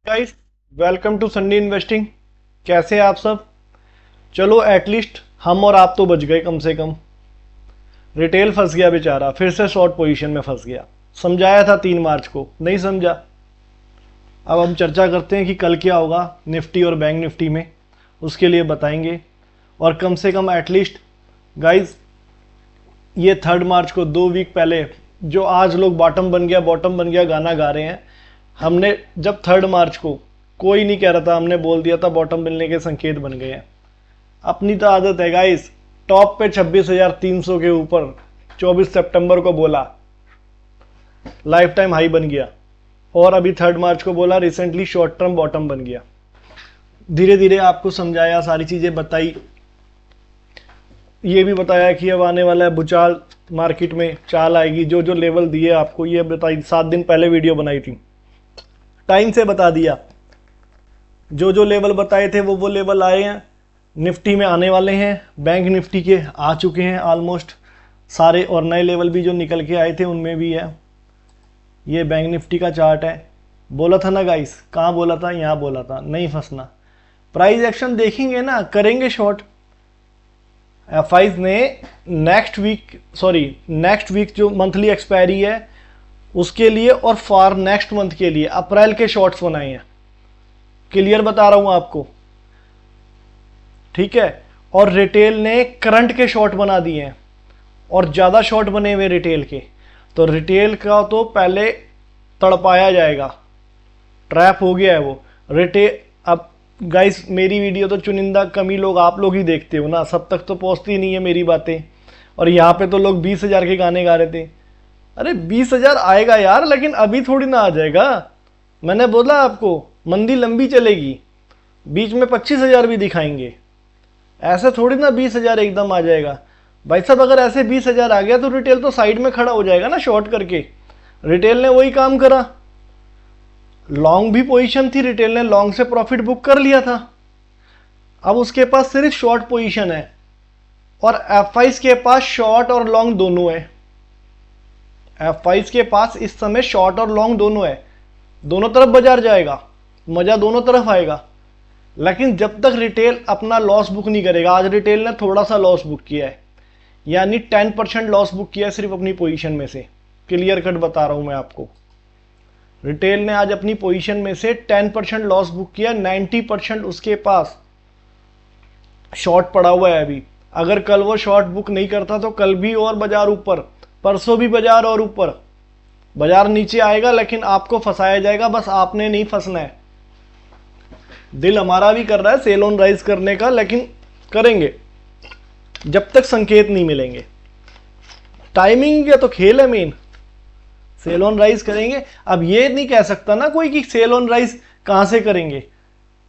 Guys, welcome to Sunday investing. कैसे हैं आप सब? चलो एटलीस्ट हम और आप तो बच गए कम से कम। रिटेल फंस गया बेचारा, फिर से शॉर्ट पोजीशन में फंस गया। समझाया था 3 मार्च को, नहीं समझा। अब हम चर्चा करते हैं कि कल क्या होगा निफ्टी और बैंक निफ्टी में, उसके लिए बताएंगे। और कम से कम एटलीस्ट गाइस, ये 3 मार्च को 2 वीक पहले जो आज लोग बॉटम बन गया गाना गा रहे हैं, हमने जब 3 मार्च को कोई नहीं कह रहा था, हमने बोल दिया था बॉटम मिलने के संकेत बन गए हैं। अपनी तो आदत है गाइस, टॉप पे 26,300 के ऊपर 24 सितंबर को बोला, लाइफ टाइम हाई बन गया। और अभी 3 मार्च को बोला रिसेंटली शॉर्ट टर्म बॉटम बन गया। धीरे धीरे आपको समझाया, सारी चीजें बताई, ये भी बताया कि अब आने वाला है भूचाल, मार्केट में चाल आएगी। जो जो लेवल दिए आपको ये बताई, 7 दिन पहले वीडियो बनाई थी, टाइम से बता दिया। जो जो लेवल बताए थे वो लेवल आए हैं, निफ्टी में आने वाले हैं, बैंक निफ्टी के आ चुके हैं ऑलमोस्ट सारे, और नए लेवल भी जो निकल के आए थे उनमें भी है। ये बैंक निफ्टी का चार्ट है। बोला था ना गाइस, कहाँ बोला था? यहाँ बोला था, नहीं फंसना। प्राइस एक्शन देखेंगे ना, करेंगे शॉर्ट। एफ ने नेक्स्ट वीक जो मंथली एक्सपायरी है उसके लिए और फॉर नेक्स्ट मंथ के लिए अप्रैल के शॉर्ट्स बनाए हैं। क्लियर बता रहा हूं आपको, ठीक है। और रिटेल ने करंट के शॉर्ट बना दिए हैं और ज़्यादा शॉर्ट बने हुए रिटेल के। तो रिटेल का तो पहले तड़पाया जाएगा, ट्रैप हो गया है वो रिटेल। अब गाइस, मेरी वीडियो तो चुनिंदा कम ही लोग, आप लोग ही देखते हो ना, सब तक तो पहुंचती नहीं है मेरी बातें। और यहाँ पे तो लोग 20,000 के गाने गा रहे थे। अरे 20,000 आएगा यार, लेकिन अभी थोड़ी ना आ जाएगा। मैंने बोला आपको मंदी लंबी चलेगी, बीच में 25,000 भी दिखाएंगे। ऐसे थोड़ी ना 20,000 एकदम आ जाएगा। भाई साहब, अगर ऐसे 20,000 आ गया तो रिटेल तो साइड में खड़ा हो जाएगा ना शॉर्ट करके। रिटेल ने वही काम करा, लॉन्ग भी पोजीशन थी, रिटेल ने लॉन्ग से प्रॉफिट बुक कर लिया था। अब उसके पास सिर्फ शॉर्ट पोजीशन है और एफ के पास शॉर्ट और लॉन्ग दोनों है। एफ के पास इस समय शॉर्ट और लॉन्ग दोनों है, दोनों तरफ बाजार जाएगा, मजा दोनों तरफ आएगा। लेकिन जब तक रिटेल अपना लॉस बुक नहीं करेगा, आज रिटेल ने थोड़ा सा लॉस बुक किया है, यानी 10% लॉस बुक किया है सिर्फ अपनी पोजीशन में से। क्लियर कट बता रहा हूं मैं आपको, रिटेल ने आज अपनी पोजीशन में से 10% लॉस बुक किया, 90% उसके पास शॉर्ट पड़ा हुआ है अभी। अगर कल वो शॉर्ट बुक नहीं करता तो कल भी और बाजार ऊपर, परसों भी बाजार और ऊपर। बाजार नीचे आएगा लेकिन आपको फंसाया जाएगा, बस आपने नहीं फंसना है। दिल हमारा भी कर रहा है सेल ऑन राइज करने का, लेकिन करेंगे जब तक संकेत नहीं मिलेंगे। टाइमिंग का तो खेल है मेन, सेल ऑन राइज करेंगे। अब ये नहीं कह सकता ना कोई कि सेल ऑन राइज कहां से करेंगे,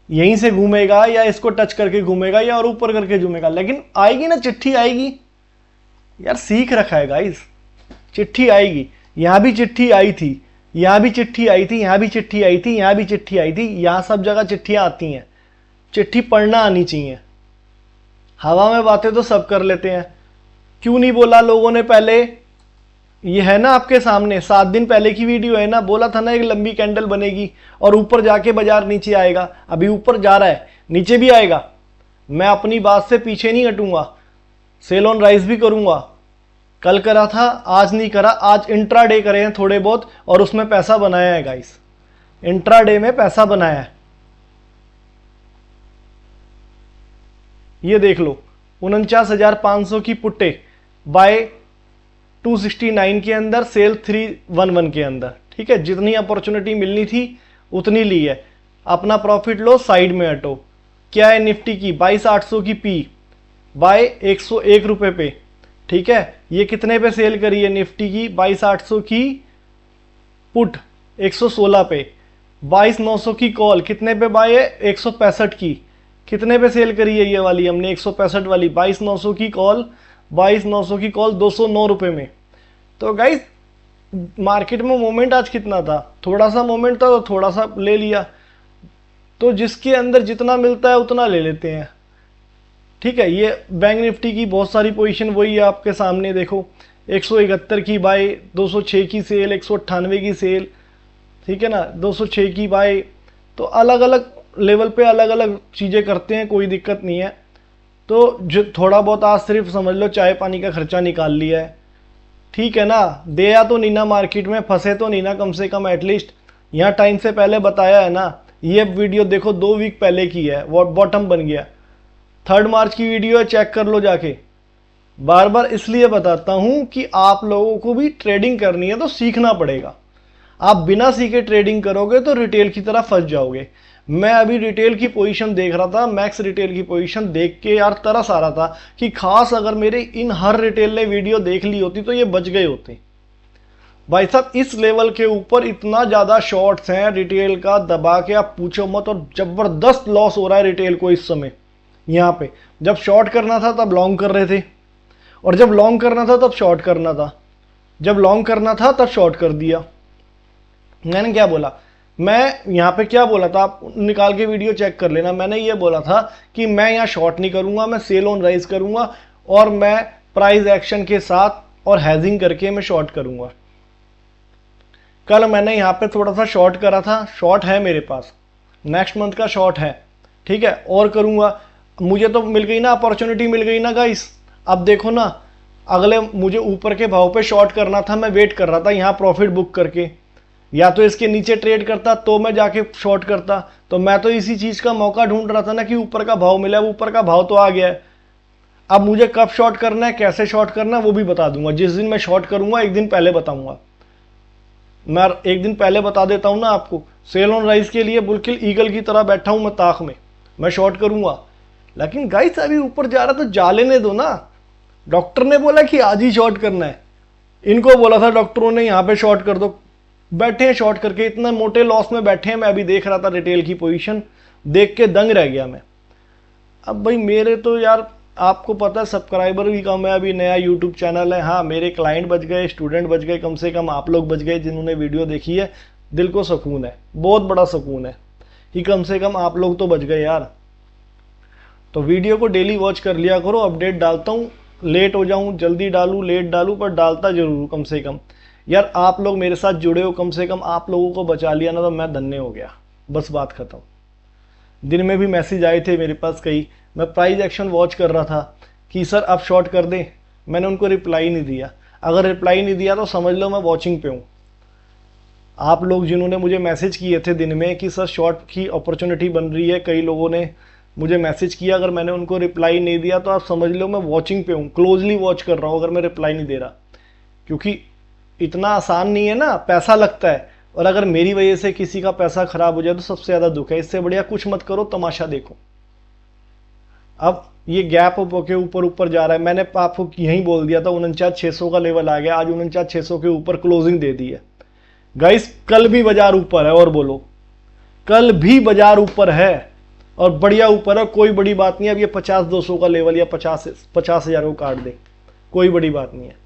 यहीं से घूमेगा या इसको टच करके घूमेगा या और ऊपर करके घूमेगा, लेकिन आएगी ना, चिट्ठी आएगी यार। सीख रखा है गाइस, चिट्ठी आएगी। यहां भी चिट्ठी आई थी, यहां भी चिट्ठी आई थी, यहां भी चिट्ठी आई थी, यहां भी चिट्ठी आई थी, यहां सब जगह चिट्ठियां आती हैं। चिट्ठी पढ़ना आनी चाहिए। हवा में बातें तो सब कर लेते हैं, क्यों नहीं बोला लोगों ने पहले? ये है ना आपके सामने, 7 दिन पहले की वीडियो है ना, बोला था ना एक लंबी कैंडल बनेगी और ऊपर जाके बाजार नीचे आएगा। अभी ऊपर जा रहा है, नीचे भी आएगा। मैं अपनी बात से पीछे नहीं हटूंगा, सेल ऑन राइज भी करूंगा। कल करा था, आज नहीं करा। आज इंट्राडे करे हैं थोड़े बहुत और उसमें पैसा बनाया है गाइस, इंट्राडे में पैसा बनाया है। ये देख लो, 49,500 की पुट्टे बाय 269 के अंदर, सेल 311 के अंदर, ठीक है। जितनी अपॉर्चुनिटी मिलनी थी उतनी ली है। अपना प्रॉफिट लो, साइड में हटो। क्या है निफ्टी की 22,800 की पी बाय 101 रुपए पे, ठीक है। ये कितने पे सेल करी है निफ्टी की 22,800 की पुट 116 पे। 22,900 की कॉल कितने पे बाय है? 165 की। कितने पे सेल करी है ये वाली हमने? 165 वाली। 22,900 की कॉल, 22,900 की कॉल 209 रुपए में। तो गाइस, मार्केट में मोमेंट आज कितना था? थोड़ा सा मोमेंट था तो थोड़ा सा ले लिया। तो जिसके अंदर जितना मिलता है उतना ले लेते हैं, ठीक है। ये बैंक निफ्टी की बहुत सारी पोजीशन वही है आपके सामने, देखो 171 की बाय, 206 की सेल, 198 की सेल, ठीक है ना, 206 की बाय, तो अलग अलग लेवल पे अलग अलग चीज़ें करते हैं, कोई दिक्कत नहीं है। तो जो थोड़ा बहुत आज सिर्फ समझ लो चाय पानी का खर्चा निकाल लिया है, ठीक है ना, दिया तो नहीं ना, मार्केट में फंसे तो नहीं ना, कम से कम एटलीस्ट यहाँ टाइम से पहले बताया है ना। ये वीडियो देखो 2 वीक पहले की है, वो बॉटम बन गया, 3 मार्च की वीडियो है, चेक कर लो जाके। बार बार इसलिए बताता हूं कि आप लोगों को भी ट्रेडिंग करनी है तो सीखना पड़ेगा। आप बिना सीखे ट्रेडिंग करोगे तो रिटेल की तरह फंस जाओगे। मैं अभी रिटेल की पोजीशन देख रहा था, मैक्स रिटेल की पोजीशन देख के यार तरस आ रहा था कि खास अगर मेरे इन हर रिटेल ने वीडियो देख ली होती तो ये बच गए होते। भाई साहब इस लेवल के ऊपर इतना ज़्यादा शॉर्ट्स हैं रिटेल का, दबा के आप पूछो मत, और ज़बरदस्त लॉस हो रहा है रिटेल को इस समय। यहाँ पे जब शॉर्ट करना था तब लॉन्ग कर रहे थे, और जब लॉन्ग करना था तब शॉर्ट करना था, जब लॉन्ग करना था तब शॉर्ट कर दिया। मैंने क्या बोला, मैं यहाँ पे क्या बोला था, आप निकाल के वीडियो चेक कर लेना। मैंने ये बोला था कि मैं यहाँ शॉर्ट नहीं करूँगा, मैं सेल ऑन राइज करूँगा, और मैं प्राइस एक्शन के साथ और हैजिंग करके मैं शॉर्ट करूँगा। कल मैंने यहाँ पे थोड़ा सा शॉर्ट करा था, शॉर्ट है मेरे पास, नेक्स्ट मंथ का शॉर्ट है, ठीक है, और करूँगा। मुझे तो मिल गई ना, अपॉर्चुनिटी मिल गई ना गाइस। अब देखो ना, अगले मुझे ऊपर के भाव पे शॉर्ट करना था, मैं वेट कर रहा था यहाँ प्रॉफिट बुक करके, या तो इसके नीचे ट्रेड करता तो मैं जाके शॉर्ट करता। तो मैं तो इसी चीज़ का मौका ढूंढ रहा था ना कि ऊपर का भाव मिला, वो ऊपर का भाव तो आ गया है। अब मुझे कब शॉर्ट करना है, कैसे शॉर्ट करना है, वो भी बता दूंगा। जिस दिन मैं शॉर्ट करूंगा एक दिन पहले बताऊंगा, मैं एक दिन पहले बता देता हूं ना आपको। सेल ऑन राइज के लिए बिल्कुल ईगल की तरह बैठा हूं मैं ताक में, मैं शॉर्ट करूंगा। लेकिन गाइस अभी ऊपर जा रहा तो जा लेने दो ना। डॉक्टर ने बोला कि आज ही शॉर्ट करना है, इनको बोला था डॉक्टरों ने यहाँ पे शॉर्ट कर दो, बैठे हैं शॉर्ट करके, इतने मोटे लॉस में बैठे हैं। मैं अभी देख रहा था रिटेल की पोजीशन, देख के दंग रह गया मैं। अब भाई मेरे तो यार आपको पता है सब्सक्राइबर भी कम है, अभी नया यूट्यूब चैनल है। हाँ मेरे क्लाइंट बच गए, स्टूडेंट बच गए, कम से कम आप लोग बच गए जिन्होंने वीडियो देखी है। दिल को सुकून है, बहुत बड़ा सुकून है कि कम से कम आप लोग तो बच गए यार। तो वीडियो को डेली वॉच कर लिया करो, अपडेट डालता हूँ, लेट हो जाऊँ, जल्दी डालूँ, लेट डालूँ, पर डालता जरूर कम से कम। यार आप लोग मेरे साथ जुड़े हो, कम से कम आप लोगों को बचा लिया ना तो मैं धन्य हो गया, बस बात खत्म। दिन में भी मैसेज आए थे मेरे पास कई, मैं प्राइस एक्शन वॉच कर रहा था कि सर आप शॉर्ट कर दें, मैंने उनको रिप्लाई नहीं दिया। अगर रिप्लाई नहीं दिया तो समझ लो मैं वॉचिंग पे हूँ। आप लोग जिन्होंने मुझे मैसेज किए थे दिन में कि सर शॉर्ट की अपॉर्चुनिटी बन रही है, कई लोगों ने मुझे मैसेज किया, अगर मैंने उनको रिप्लाई नहीं दिया तो आप समझ लो मैं वॉचिंग पे हूँ, क्लोजली वॉच कर रहा हूँ अगर मैं रिप्लाई नहीं दे रहा। क्योंकि इतना आसान नहीं है ना, पैसा लगता है, और अगर मेरी वजह से किसी का पैसा खराब हो जाए तो सबसे ज़्यादा दुख है। इससे बढ़िया कुछ मत करो, तमाशा देखो। अब ये गैप के ऊपर ऊपर जा रहा है, मैंने आपको यहीं बोल दिया था 49,600 का लेवल आ गया, आज 49,600 के ऊपर क्लोजिंग दे दी है गाइस। कल भी बाजार ऊपर है, और बोलो कल भी बाजार ऊपर है, और बढ़िया ऊपर है, कोई बड़ी बात नहीं है। अब ये 50-200 का लेवल या 50,000 को काट दे, कोई बड़ी बात नहीं है।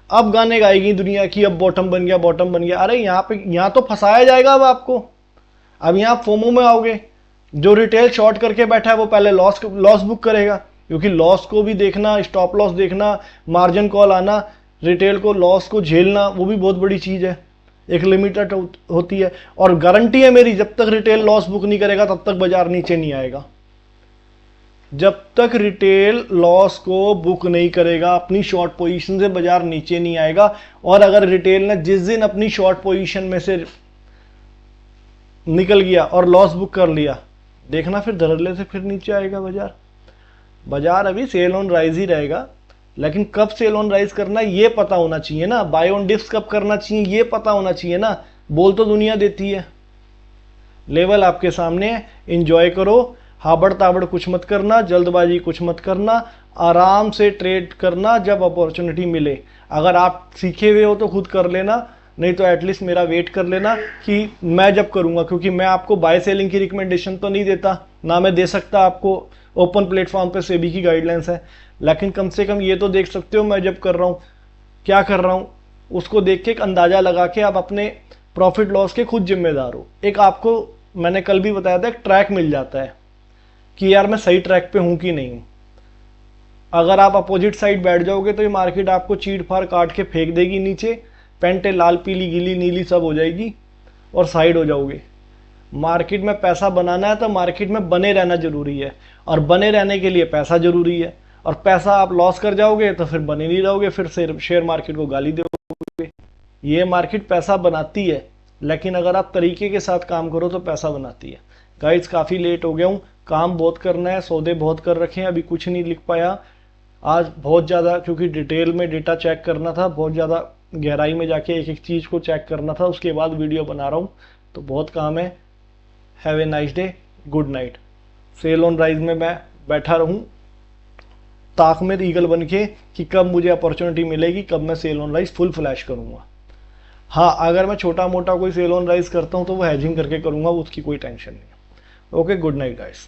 अब गाने गाएगी दुनिया की अब बॉटम बन गया, बॉटम बन गया। अरे यहाँ तो फंसाया जाएगा अब आपको। अब यहाँ फोमो में आओगे, जो रिटेल शॉर्ट करके बैठा है वो पहले लॉस बुक करेगा, क्योंकि लॉस को भी देखना, स्टॉप लॉस देखना, मार्जिन कॉल आना, रिटेल को लॉस को झेलना, वो भी बहुत बड़ी चीज़ है, एक लिमिटेड होती है। और गारंटी है मेरी, जब तक रिटेल लॉस बुक नहीं करेगा तब तक बाजार नीचे नहीं आएगा। जब तक रिटेल लॉस को बुक नहीं करेगा, अपनी शॉर्ट पोजीशन से बाजार नीचे नहीं आएगा। और अगर रिटेल ने जिस दिन अपनी शॉर्ट पोजीशन में से निकल गया और लॉस बुक कर लिया, देखना फिर धड़ल्ले से फिर नीचे आएगा बाजार। बाजार अभी सेल ऑन राइज ही रहेगा, लेकिन कब सेल ऑन राइज करना है ये पता होना चाहिए ना, बाय ऑन डिप्स कब करना चाहिए ये पता होना चाहिए ना। बोल तो दुनिया देती है, लेवल आपके सामने है, इंजॉय करो, हाबड़ ताबड़ कुछ मत करना, जल्दबाजी कुछ मत करना, आराम से ट्रेड करना जब अपॉर्चुनिटी मिले। अगर आप सीखे हुए हो तो खुद कर लेना, नहीं तो एटलीस्ट मेरा वेट कर लेना कि मैं जब करूंगा, क्योंकि मैं आपको बाय सेलिंग की रिकमेंडेशन तो नहीं देता, ना मैं दे सकता आपको, ओपन प्लेटफॉर्म पे सेबी की गाइडलाइंस है। लेकिन कम से कम ये तो देख सकते हो मैं जब कर रहा हूँ क्या कर रहा हूँ, उसको देख के एक अंदाज़ा लगा के आप अपने प्रॉफिट लॉस के खुद जिम्मेदार हो। एक आपको मैंने कल भी बताया था, एक ट्रैक मिल जाता है कि यार मैं सही ट्रैक पे हूँ कि नहीं हूँ। अगर आप अपोजिट साइड बैठ जाओगे तो ये मार्केट आपको चीड़ फाड़ काट के फेंक देगी नीचे, पेंटे लाल पीली गीली नीली सब हो जाएगी और साइड हो जाओगे। मार्केट में पैसा बनाना है तो मार्केट में बने रहना जरूरी है, और बने रहने के लिए पैसा जरूरी है, और पैसा आप लॉस कर जाओगे तो फिर बने नहीं रहोगे, फिर शेयर मार्केट को गाली दोगे। ये मार्केट पैसा बनाती है, लेकिन अगर आप तरीके के साथ काम करो तो पैसा बनाती है। गाइस काफ़ी लेट हो गया हूँ, काम बहुत करना है, सौदे बहुत कर रखे हैं, अभी कुछ नहीं लिख पाया आज बहुत ज़्यादा, क्योंकि डिटेल में डेटा चेक करना था, बहुत ज़्यादा गहराई में जाके एक एक चीज़ को चेक करना था, उसके बाद वीडियो बना रहा हूँ, तो बहुत काम है। Have a nice day, good night. Sell on rise में मैं बैठा रहूँ ताक में ईगल बन के कि कब मुझे अपॉर्चुनिटी मिलेगी, कब मैं sell on rise full flash करूँगा। हाँ, अगर मैं छोटा मोटा कोई सेल ऑन राइज करता हूँ तो वो हैजिंग करके करूँगा, उसकी कोई टेंशन नहीं है। Okay, good night guys.